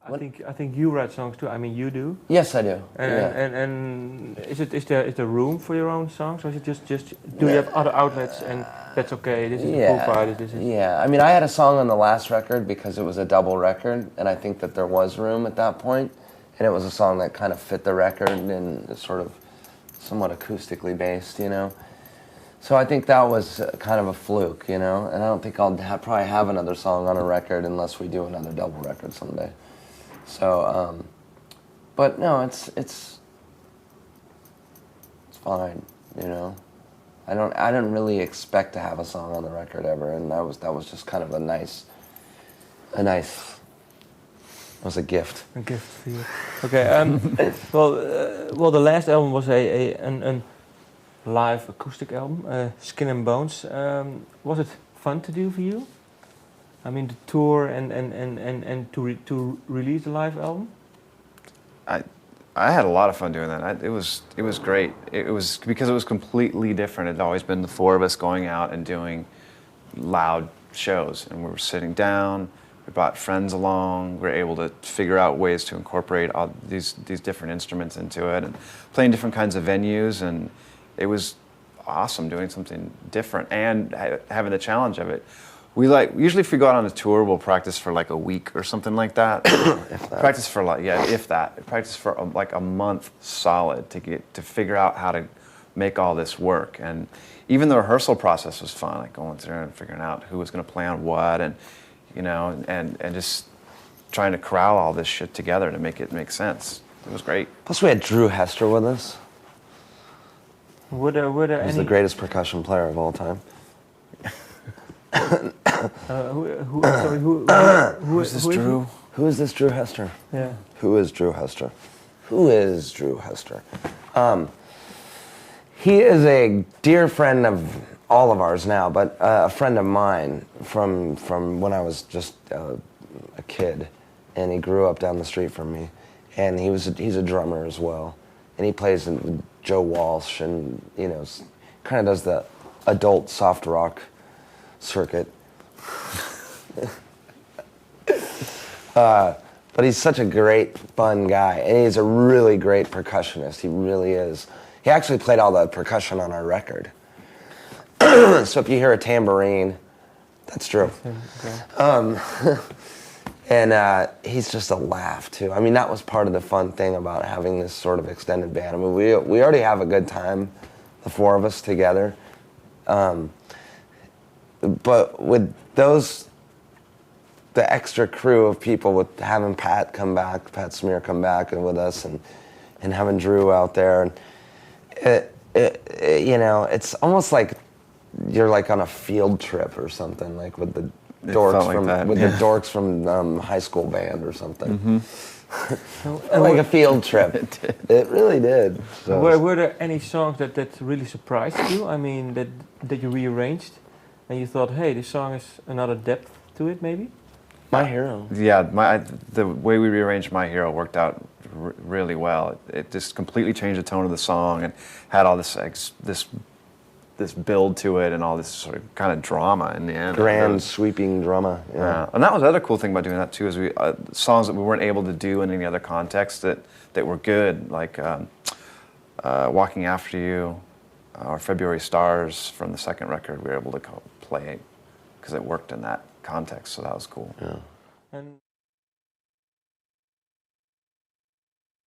I think you write songs too. I mean, you do. Yes, I do. And is there room for your own songs, or is it just do you have other outlets and that's okay? This is the cool part. This is. Yeah, I mean, I had a song on the last record because it was a double record, and I think that there was room at that point, and it was a song that kind of fit the record and it's sort of somewhat acoustically based, you know. So I think that was kind of a fluke, you know, and I don't think I'll probably have another song on a record unless we do another double record someday. So, but no, it's fine, you know. I didn't really expect to have a song on the record ever, and that was just kind of it was a gift. A gift for you. Okay. Well, the last album was a live acoustic album, Skin and Bones. Was it fun to do for you? I mean, the tour and to release the live album. I had a lot of fun doing that. It was great. It was because it was completely different. It had always been the four of us going out and doing loud shows, and we were sitting down. We brought friends along. We were able to figure out ways to incorporate all these different instruments into it, and playing different kinds of venues. And it was awesome doing something different and having the challenge of it. Usually if we go out on a tour, we'll practice for like a week or something like that. If that. Practice for if that. Practice for like a month solid to figure out how to make all this work. And even the rehearsal process was fun, like going through and figuring out who was going to play on what, and you know, and just trying to corral all this shit together to make it make sense. It was great. Plus, we had Drew Hester with us. Were there He's the greatest percussion player of all time. Who is this Drew? Who is this Drew Hester? Yeah. Who is Drew Hester? Who is Drew Hester? He is a dear friend of all of ours now, but a friend of mine from when I was just a kid, and he grew up down the street from me, and he's a drummer as well, and he plays with Joe Walsh, and you know, kind of does the adult soft rock circuit. But he's such a great, fun guy, and he's a really great percussionist. He really is. He actually played all the percussion on our record. So if you hear a tambourine, that's Drew. Okay. And he's just a laugh too. I mean, that was part of the fun thing about having this sort of extended band. I mean, we already have a good time, the four of us together. But with the extra crew of people, with having Pat Smear come back and with us, and having Drew out there, and you know, it's almost like you're like on a field trip or something, like with the dorks from high school band or something. Mm-hmm. Like a field trip. It really did. So. Were there any songs that really surprised you? I mean, that you rearranged, and you thought, hey, this song has another depth to it, maybe? My Hero. Yeah, the way we rearranged My Hero worked out really well. It just completely changed the tone of the song and had all this build to it and all this sort of kind of drama in the end. Grand, sweeping drama. Yeah. And that was the other cool thing about doing that too, is songs that we weren't able to do in any other context that were good, like Walking After You or February Stars from the second record, we were able to play because it worked in that context, so that was cool. Yeah. And